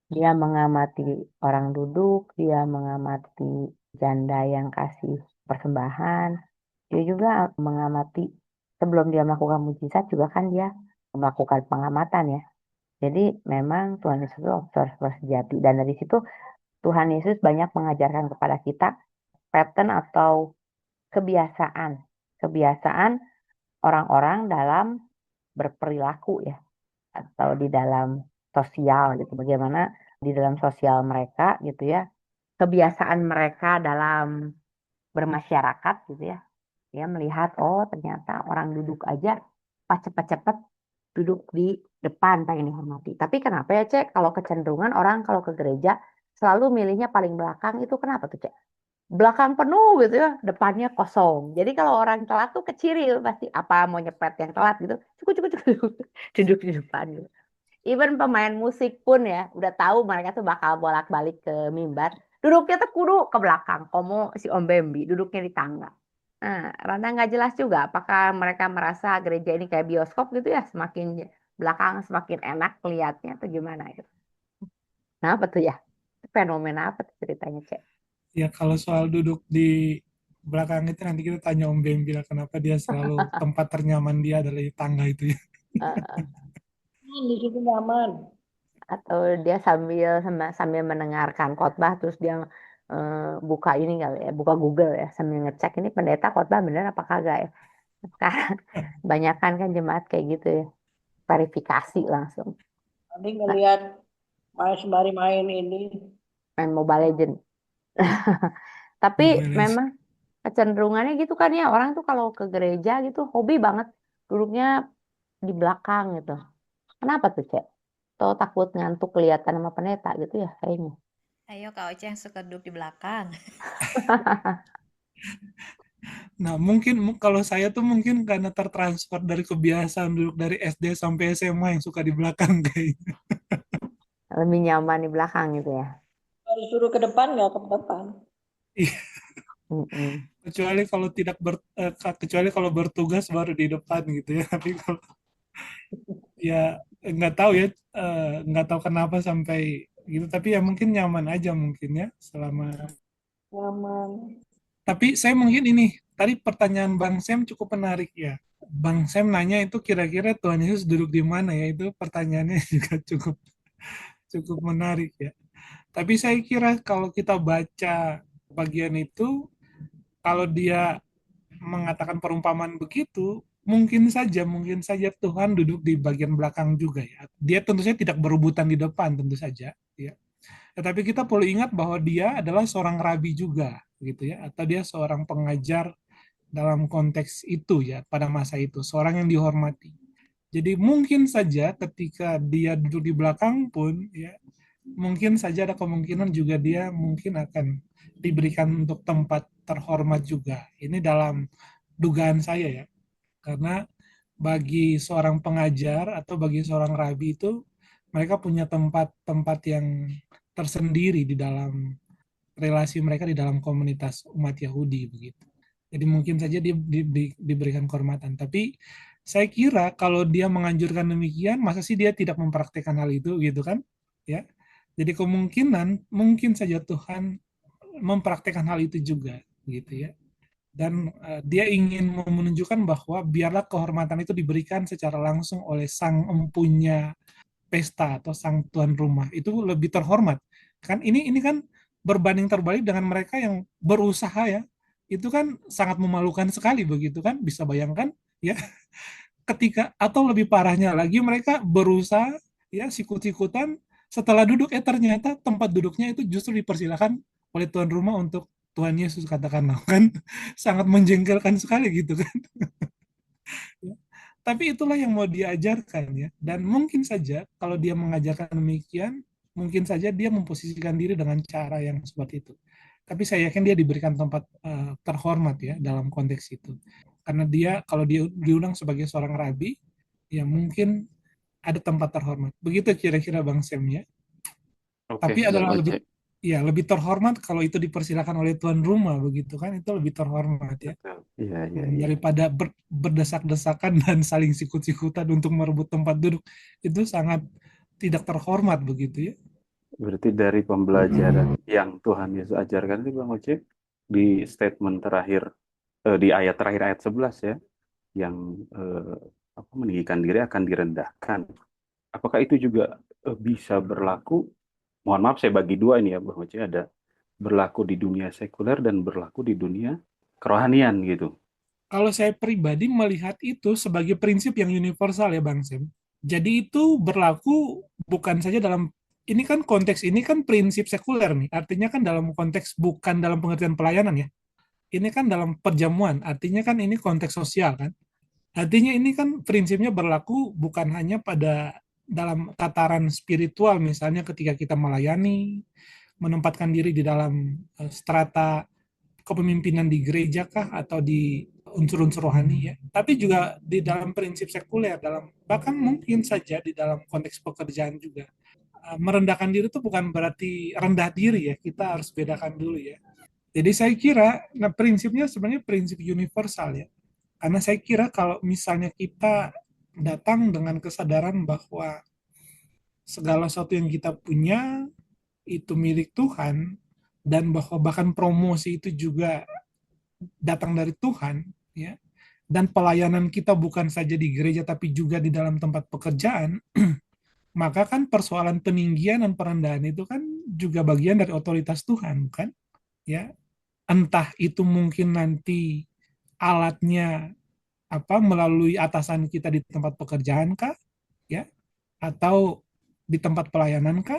Dia mengamati orang duduk, dia mengamati janda yang kasih persembahan, dia juga mengamati sebelum dia melakukan mujizat juga kan dia melakukan pengamatan ya. Jadi memang Tuhan Yesus itu observer sejati, dan dari situ Tuhan Yesus banyak mengajarkan kepada kita pattern atau kebiasaan, kebiasaan orang-orang dalam berperilaku ya, atau di dalam sosial gitu. Bagaimana di dalam sosial mereka gitu ya, kebiasaan mereka dalam bermasyarakat gitu ya. Dia melihat, oh ternyata orang duduk aja pas cepet-cepet duduk di depan pengen dihormati. Tapi kenapa ya Cek, kalau kecenderungan orang kalau ke gereja selalu milihnya paling belakang, itu kenapa tuh Cek? Belakang penuh gitu ya, depannya kosong. Jadi kalau orang telat tuh keciril pasti, apa mau nyepet yang telat gitu, cukup cukup cukup duduk di depan gitu. Even pemain musik pun ya, udah tahu mereka tuh bakal bolak-balik ke mimbar, duduknya tuh kudu ke belakang. Komo si Om Bembi duduknya di tangga. Nah, rada nggak jelas juga apakah mereka merasa gereja ini kayak bioskop gitu ya, semakin belakang semakin enak lihatnya atau gimana gitu. Nah, apa tuh ya? Fenomena apa tuh ceritanya, Cek? Ya kalau soal duduk di belakang itu nanti kita tanya Om Bem bilang kenapa dia selalu tempat ternyaman dia adalah di tangga itu ya. Eh, di situ nyaman? atau dia sambil mendengarkan khotbah terus dia buka ini kali ya, buka Google ya sambil ngecek ini pendeta khotbah bener apa kagak ya. Sekarang banyakan kan jemaat kayak gitu ya. verifikasi langsung Tadi ngelihat sembari main ini. main Mobile Legend. Tapi Mobile Legends. memang kecenderungannya gitu kan ya, orang tuh kalau ke gereja gitu hobi banget duduknya di belakang gitu. Kenapa tuh, Cek? Atau takut ngantuk kelihatan sama pendeta gitu ya kayaknya. Ayo Kak Oce yang suka duduk di belakang. Nah, mungkin kalau saya tuh mungkin karena tertransfer dari kebiasaan duduk dari SD sampai SMA yang suka di belakang kayaknya. Lebih nyaman di belakang gitu ya. Kalau suruh ke depan nggak ke depan. Iya, Mm-mm. kecuali kalau bertugas baru di depan gitu ya. Tapi kalau ya nggak tahu ya, nggak tahu kenapa sampai gitu. Tapi ya mungkin nyaman aja mungkin ya selama. Nyaman. Tapi saya mungkin ini tadi pertanyaan Bang Sam cukup menarik ya. Bang Sam nanya itu kira-kira Tuhan Yesus duduk di mana ya, itu pertanyaannya juga cukup cukup menarik ya. Tapi saya kira kalau kita baca bagian itu, kalau dia mengatakan perumpamaan begitu, mungkin saja Tuhan duduk di bagian belakang juga ya. Dia tentu saja tidak berebutan di depan tentu saja ya. Tetapi kita perlu ingat bahwa dia adalah seorang rabi juga gitu ya, atau dia seorang pengajar dalam konteks itu ya, pada masa itu seorang yang dihormati. Jadi mungkin saja ketika dia duduk di belakang pun ya, mungkin saja ada kemungkinan juga dia mungkin akan diberikan untuk tempat terhormat juga. Ini dalam dugaan saya ya. Karena bagi seorang pengajar atau bagi seorang rabi itu, mereka punya tempat-tempat yang tersendiri di dalam relasi mereka di dalam komunitas umat Yahudi begitu. Jadi mungkin saja dia diberikan kehormatan. Tapi saya kira kalau dia menganjurkan demikian, masa sih dia tidak mempraktekkan hal itu gitu kan? Ya. Jadi kemungkinan mungkin saja Tuhan mempraktekkan hal itu juga gitu ya. Dan dia ingin menunjukkan bahwa biarlah kehormatan itu diberikan secara langsung oleh sang empunya pesta atau sang tuan rumah, itu lebih terhormat kan. Ini kan berbanding terbalik dengan mereka yang berusaha ya, itu kan sangat memalukan sekali begitu kan, bisa bayangkan ya. Ketika atau lebih parahnya lagi, mereka berusaha ya sikut-sikutan, setelah duduk ternyata tempat duduknya itu justru dipersilakan oleh tuan rumah untuk Tuhan Yesus, katakanlah kan. Sangat menjengkelkan sekali gitu kan. Tapi itulah yang mau diajarkan ya. Dan mungkin saja kalau dia mengajarkan demikian, mungkin saja dia memposisikan diri dengan cara yang seperti itu. Tapi saya yakin dia diberikan tempat terhormat ya dalam konteks itu. Karena dia kalau dia diundang sebagai seorang rabi, ya mungkin ada tempat terhormat. Begitu kira-kira Bang Sem ya. Oke, Tapi Bang adalah Oce. lebih terhormat kalau itu dipersilakan oleh tuan rumah begitu kan, itu lebih terhormat ya. Betul. Iya, iya, iya. Daripada berdesak-desakan dan saling sikut-sikutan untuk merebut tempat duduk, itu sangat tidak terhormat begitu ya. Berarti dari pembelajaran yang Tuhan Yesus ajarkan itu Bang Oce, di statement terakhir, di ayat terakhir ayat 11 ya, yang meninggikan diri akan direndahkan. Apakah itu juga bisa berlaku? Mohon maaf saya bagi dua ini ya Bang Oce, ada berlaku di dunia sekuler dan berlaku di dunia kerohanian gitu. Kalau saya pribadi melihat itu sebagai prinsip yang universal ya Bang Sem. Jadi itu berlaku bukan saja dalam, ini kan konteks ini kan prinsip sekuler nih. Artinya kan dalam konteks bukan dalam pengertian pelayanan ya. Ini kan dalam perjamuan, artinya kan ini konteks sosial kan. Artinya ini kan prinsipnya berlaku bukan hanya pada dalam tataran spiritual, misalnya ketika kita melayani, menempatkan diri di dalam strata kepemimpinan di gereja kah atau di unsur-unsur rohani ya, tapi juga di dalam prinsip sekuler, dalam bahkan mungkin saja di dalam konteks pekerjaan juga. Merendahkan diri itu bukan berarti rendah diri ya, kita harus bedakan dulu ya. Jadi saya kira, nah prinsipnya sebenarnya prinsip universal ya. Karena saya kira kalau misalnya kita datang dengan kesadaran bahwa segala sesuatu yang kita punya itu milik Tuhan, dan bahwa bahkan promosi itu juga datang dari Tuhan, ya, dan pelayanan kita bukan saja di gereja tapi juga di dalam tempat pekerjaan, maka kan persoalan peninggian dan perendahan itu kan juga bagian dari otoritas Tuhan, kan? Ya, entah itu mungkin nanti alatnya apa melalui atasan kita di tempat pekerjaan kah, atau di tempat pelayanan kah,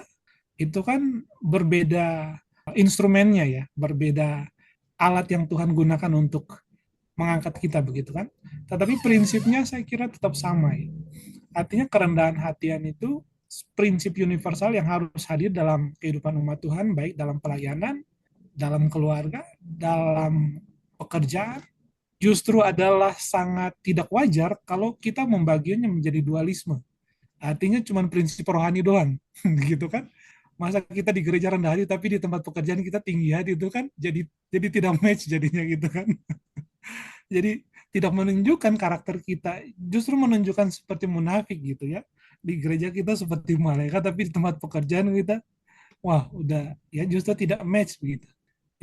itu kan berbeda instrumennya ya, berbeda alat yang Tuhan gunakan untuk mengangkat kita begitu kan. Tetapi prinsipnya saya kira tetap sama ya. Artinya kerendahan hatian itu prinsip universal yang harus hadir dalam kehidupan umat Tuhan, baik dalam pelayanan, dalam keluarga, dalam pekerjaan, justru adalah sangat tidak wajar kalau kita membaginya menjadi dualisme. Artinya cuma prinsip rohani doang, gitu kan? Masa kita di gereja rendah hati tapi di tempat pekerjaan kita tinggi hati, itu kan jadi tidak match jadinya gitu kan. Jadi tidak menunjukkan karakter kita, justru menunjukkan seperti munafik gitu ya. Di gereja kita seperti malaikat, tapi di tempat pekerjaan kita, wah udah ya justru tidak match begitu.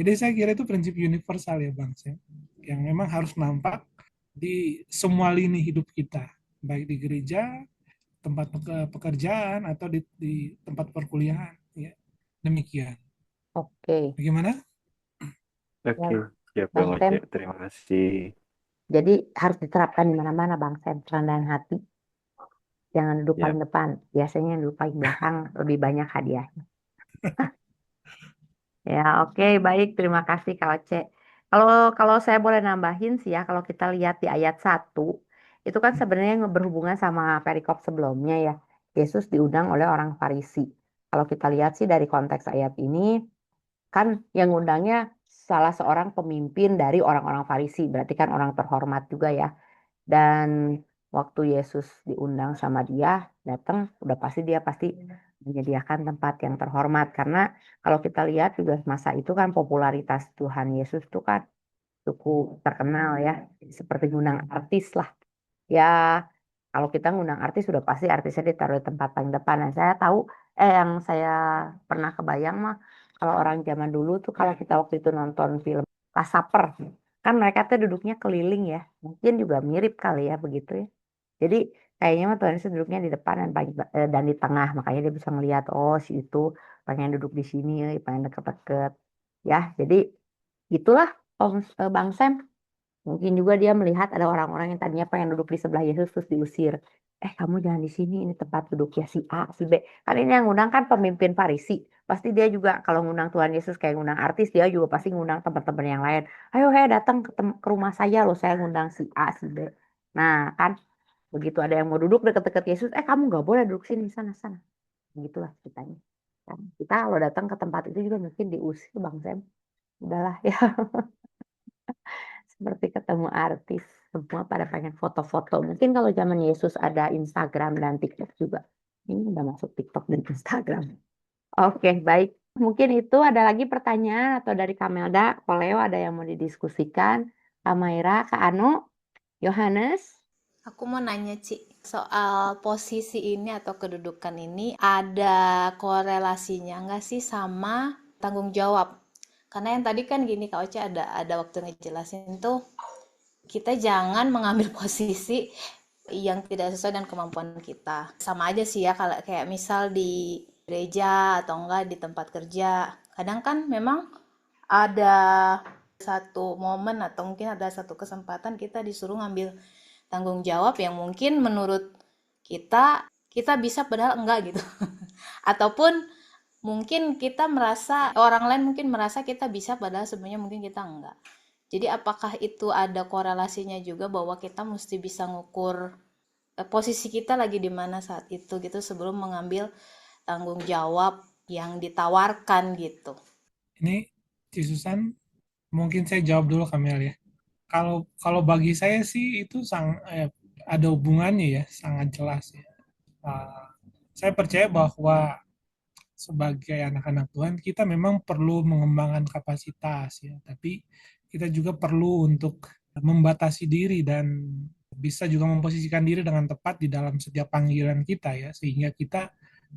Jadi saya kira itu prinsip universal ya Bang Sam, yang memang harus nampak di semua lini hidup kita, baik di gereja, tempat pekerjaan, atau di tempat perkuliahan. Ya. Demikian. Oke, Bagaimana? ya, Oke, siap Bang Bang Sam. Oce. Terima kasih. Jadi harus diterapkan di mana-mana Bang Sam, kerendahan hati. Jangan duduk Ya, paling depan. Biasanya yang duduk paling belakang lebih banyak hadiahnya. Ya, oke, baik. Terima kasih Kak Oce. Kalau kalau saya boleh nambahin sih ya, kalau kita lihat di ayat 1, itu kan sebenarnya berhubungan sama perikop sebelumnya ya. Yesus diundang oleh orang Farisi. Kalau kita lihat sih dari konteks ayat ini, kan yang ngundangnya salah seorang pemimpin dari orang-orang Farisi, berarti kan orang terhormat juga ya. Dan waktu Yesus diundang sama dia, datang, udah pasti dia pasti menyediakan tempat yang terhormat. Karena kalau kita lihat juga masa itu kan popularitas Tuhan Yesus itu kan cukup terkenal ya. Seperti ngundang artis lah. Ya, kalau kita ngundang artis sudah pasti artisnya ditaruh di tempat paling depan. Nah, saya tahu, yang saya pernah kebayang mah, kalau orang zaman dulu tuh kalau kita waktu itu nonton film Kasaper, kan mereka tuh duduknya keliling ya. Mungkin juga mirip kali ya begitu ya. Jadi kayaknya mah Tuhan Yesus duduknya di depan dan di tengah, makanya dia bisa ngelihat, oh si itu pengen duduk di sini, pengen deket-deket. Ya, jadi itulah Bang Sam. Mungkin juga dia melihat ada orang-orang yang tadinya pengen duduk di sebelah Yesus terus diusir. Kamu jangan di sini, ini tempat duduknya si A, si B. Kan ini yang ngundang kan pemimpin Farisi. Pasti dia juga kalau ngundang Tuhan Yesus kayak ngundang artis, dia juga pasti ngundang teman-teman yang lain. Ayo datang ke rumah saya loh, saya ngundang si A, si B. Nah kan, begitu ada yang mau duduk deket-deket Yesus, kamu nggak boleh duduk sini, sana, sana. Begitulah ceritanya. Kan kita kalau datang ke tempat itu juga mungkin diusir Bang Sam. Udahlah ya. Seperti ketemu artis, semua pada pengen foto-foto. Mungkin kalau zaman Yesus ada Instagram dan TikTok juga. Ini udah masuk TikTok dan Instagram. Oke, baik. Mungkin itu ada lagi pertanyaan atau dari Kamelda, Koleo ada yang mau didiskusikan. Kak Maira, Kak Anu, Yohanes. Aku mau nanya, Ci, soal posisi ini atau kedudukan ini ada korelasinya nggak sih sama tanggung jawab? Karena yang tadi kan gini, Kak Oce ada waktu ngejelasin tuh, kita jangan mengambil posisi yang tidak sesuai dengan kemampuan kita. Sama aja sih ya, kalau kayak misal di gereja atau enggak di tempat kerja. Kadang kan memang ada satu momen atau mungkin ada satu kesempatan kita disuruh ngambil tanggung jawab yang mungkin menurut kita bisa padahal enggak gitu. Ataupun mungkin kita merasa orang lain mungkin merasa kita bisa padahal sebenarnya mungkin kita enggak. Jadi apakah itu ada korelasinya juga bahwa kita mesti bisa ngukur posisi kita lagi di mana saat itu gitu sebelum mengambil tanggung jawab yang ditawarkan gitu. Ini Ci Susan, mungkin saya jawab dulu Kamel ya. Kalau bagi saya sih itu ada hubungannya ya, sangat jelas ya. Saya percaya bahwa sebagai anak-anak Tuhan kita memang perlu mengembangkan kapasitas ya, tapi kita juga perlu untuk membatasi diri dan bisa juga memposisikan diri dengan tepat di dalam setiap panggilan kita ya, sehingga kita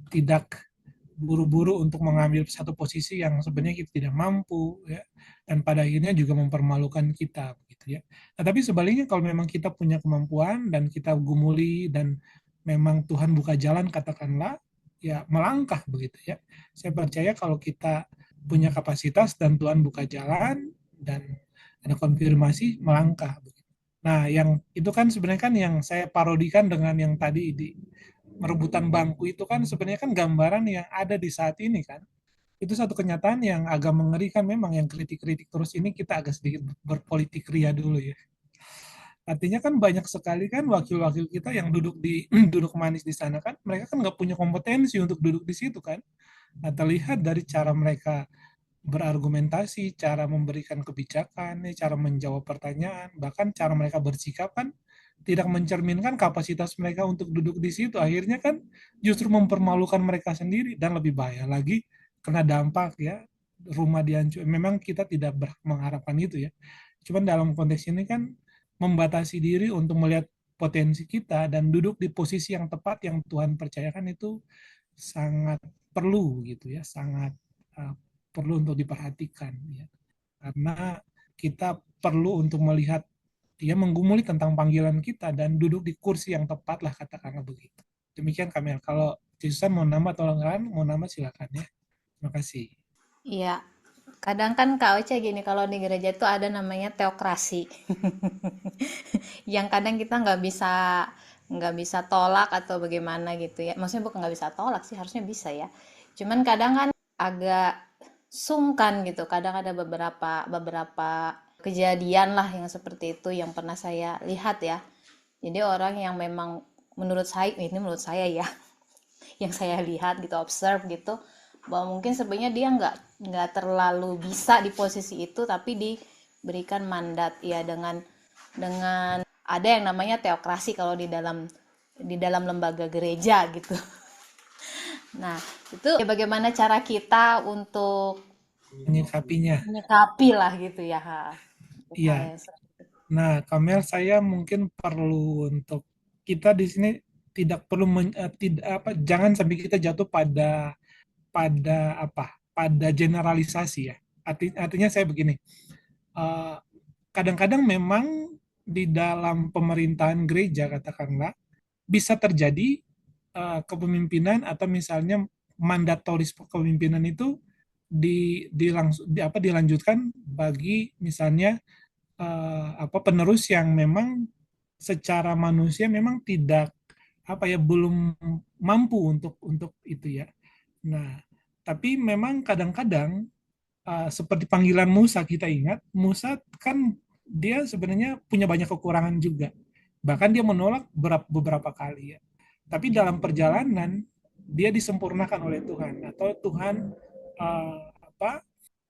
tidak buru-buru untuk mengambil satu posisi yang sebenarnya kita tidak mampu ya, dan pada akhirnya juga mempermalukan kita begitu ya. Nah, tapi sebaliknya kalau memang kita punya kemampuan dan kita gumuli dan memang Tuhan buka jalan katakanlah ya melangkah begitu ya. Saya percaya kalau kita punya kapasitas dan Tuhan buka jalan dan ada konfirmasi melangkah begitu. Nah, yang itu kan sebenarnya kan yang saya parodikan dengan yang tadi merebutan bangku itu kan sebenarnya kan gambaran yang ada di saat ini kan. Itu satu kenyataan yang agak mengerikan memang, yang kritik-kritik terus ini kita agak sedikit berpolitik ria dulu ya. Artinya kan banyak sekali kan wakil-wakil kita yang duduk di duduk manis di sana kan, mereka kan nggak punya kompetensi untuk duduk di situ kan. Nah, terlihat dari cara mereka berargumentasi, cara memberikan kebijakan, cara menjawab pertanyaan, bahkan cara mereka bersikap kan tidak mencerminkan kapasitas mereka untuk duduk di situ. Akhirnya kan justru mempermalukan mereka sendiri dan lebih bahaya lagi kena dampak ya, rumah dihancur. Memang kita tidak mengharapkan itu ya. Cuman dalam konteks ini kan membatasi diri untuk melihat potensi kita dan duduk di posisi yang tepat yang Tuhan percayakan itu sangat perlu gitu ya, sangat uh, perlu untuk diperhatikan ya. Karena kita perlu untuk melihat dia menggumuli tentang panggilan kita dan duduk di kursi yang tepat lah, katakanlah begitu. Demikian Kamil. Kalau Susan mau nambah atau enggak, mau nambah silakan ya. Terima kasih. Iya, kadang kan Kak Oce gini, kalau di gereja itu ada namanya teokrasi. Yang kadang kita nggak bisa tolak atau bagaimana gitu ya. Maksudnya bukan nggak bisa tolak sih, harusnya bisa ya. Cuman kadang kan agak sungkan gitu. Kadang ada beberapa beberapa kejadian lah yang seperti itu yang pernah saya lihat ya. Jadi orang yang memang menurut saya, ini menurut saya ya, yang saya lihat gitu, observe gitu, bahwa mungkin sebenarnya dia nggak terlalu bisa di posisi itu, tapi diberikan mandat ya dengan ada yang namanya teokrasi kalau di dalam lembaga gereja gitu. Nah, itu ya bagaimana cara kita untuk Menyikapinya. menyikapi lah gitu ya. Iya. Nah, Kamel, saya mungkin perlu untuk kita di sini tidak perlu tidak apa, jangan sampai kita jatuh pada pada generalisasi ya. Artinya saya begini, eh, kadang-kadang memang di dalam pemerintahan gereja katakanlah bisa terjadi kepemimpinan atau misalnya mandatoris kepemimpinan itu dilanjutkan bagi misalnya penerus yang memang secara manusia memang tidak belum mampu untuk itu ya. Nah, tapi memang kadang-kadang seperti panggilan Musa, kita ingat Musa kan dia sebenarnya punya banyak kekurangan juga. Bahkan dia menolak beberapa kali ya. Tapi dalam perjalanan dia disempurnakan oleh Tuhan, atau Tuhan uh,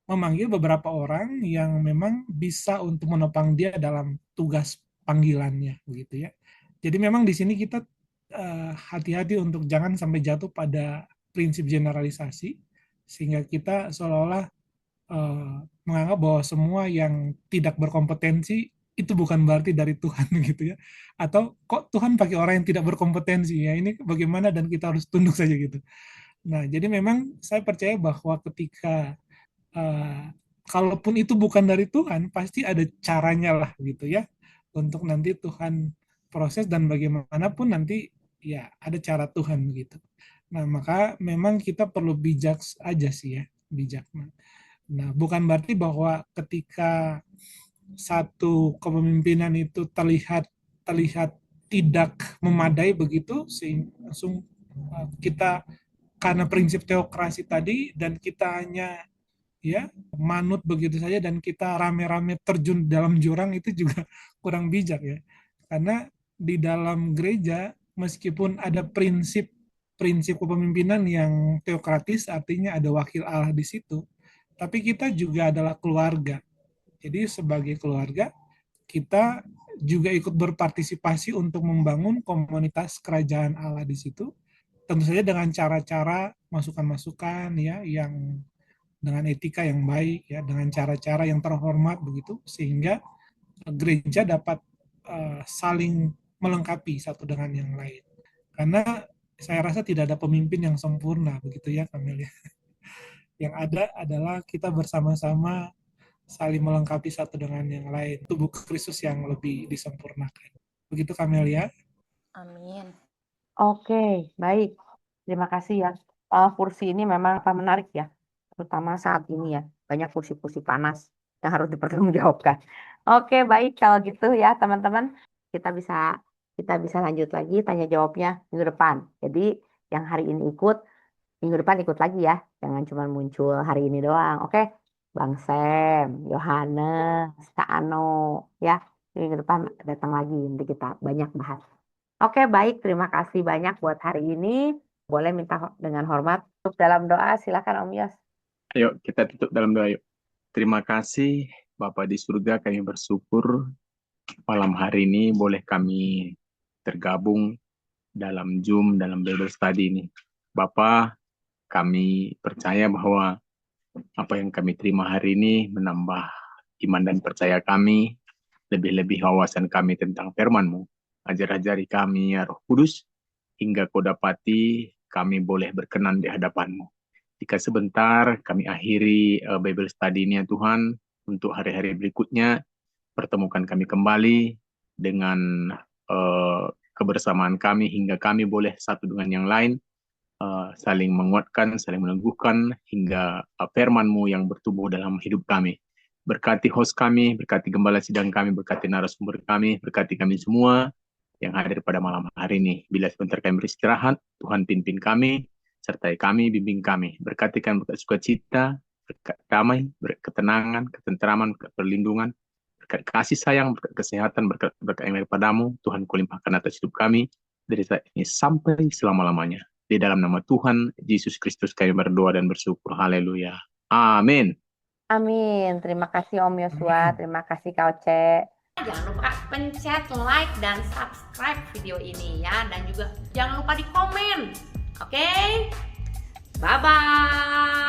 memanggil beberapa orang yang memang bisa untuk menopang dia dalam tugas panggilannya begitu ya. Jadi memang di sini kita hati-hati untuk jangan sampai jatuh pada prinsip generalisasi sehingga kita seolah-olah menganggap bahwa semua yang tidak berkompetensi itu bukan berarti dari Tuhan gitu ya. Atau kok Tuhan pakai orang yang tidak berkompetensi ya, ini bagaimana dan kita harus tunduk saja gitu. Nah, jadi memang saya percaya bahwa ketika kalaupun itu bukan dari Tuhan, pasti ada caranya lah gitu ya, untuk nanti Tuhan proses dan bagaimanapun nanti ya ada cara Tuhan begitu. Nah, maka memang kita perlu bijak aja sih ya, bijak. Nah, bukan berarti bahwa ketika satu kepemimpinan itu terlihat terlihat tidak memadai begitu, sehingga langsung kita karena prinsip teokrasi tadi dan kita hanya ya manut begitu saja dan kita rame-rame terjun dalam jurang, itu juga kurang bijak ya. Karena di dalam gereja meskipun ada prinsip kepemimpinan yang teokratis, artinya ada wakil Allah di situ, tapi kita juga adalah keluarga. Jadi sebagai keluarga kita juga ikut berpartisipasi untuk membangun komunitas kerajaan Allah di situ. Tentu saja dengan cara-cara masukan-masukan ya yang dengan etika yang baik ya, dengan cara-cara yang terhormat begitu, sehingga gereja dapat saling melengkapi satu dengan yang lain. Karena saya rasa tidak ada pemimpin yang sempurna begitu ya Kamil ya. Yang ada adalah kita bersama-sama saling melengkapi satu dengan yang lain. Tubuh Kristus yang lebih disempurnakan. Begitu Kamil ya. Amin. Oke, baik. Terima kasih ya. Kursi ini memang menarik ya, terutama saat ini ya. Banyak kursi-kursi panas yang harus dipertanggungjawabkan. Oke, baik kalau gitu ya teman-teman. Kita bisa kita bisa lanjut lagi tanya jawabnya minggu depan. Jadi yang hari ini ikut, minggu depan ikut lagi ya. Jangan cuma muncul hari ini doang. Oke? Bang Sam, Yohanes, Kak Ano, ya. Minggu depan datang lagi, nanti kita banyak bahas. Oke, baik. Terima kasih banyak buat hari ini. Boleh minta dengan hormat untuk dalam doa. Silakan Om Yos. Ayo kita tutup dalam doa yuk. Terima kasih Bapa di surga, kami bersyukur malam hari ini boleh kami tergabung dalam Zoom, dalam Bible Study ini. Bapa, kami percaya bahwa apa yang kami terima hari ini menambah iman dan percaya kami, lebih-lebih wawasan kami tentang firman-Mu. Ajar-ajari kami ya Roh Kudus, hingga Kau dapati kami boleh berkenan di hadapan-Mu. Jika sebentar kami akhiri Bible Study ini ya Tuhan, untuk hari-hari berikutnya, pertemukan kami kembali dengan kebersamaan kami hingga kami boleh satu dengan yang lain, saling menguatkan, saling meneguhkan, hingga firman-Mu yang bertumbuh dalam hidup kami. Berkati host kami, berkati gembala sidang kami, berkati narasumber kami, berkati kami semua yang hadir pada malam hari ini. Bila sebentar kami beristirahat, Tuhan pimpin kami, sertai kami, bimbing kami. Berkati kami berkat sukacita, berkat damai, berkat ketenangan, ketentraman, berkat perlindungan, berkat kasih sayang, berkat kesehatan, berkat yang daripada-Mu. Tuhan Kau limpahkan atas hidup kami dari saat ini sampai selama-lamanya. Di dalam nama Tuhan Yesus Kristus kami berdoa dan bersyukur. Haleluya. Amin. Amin. Terima kasih Om Yosua. Terima kasih Kak Oce. Jangan lupa pencet like dan subscribe video ini ya. Dan juga jangan lupa di komen. Oke? Bye-bye.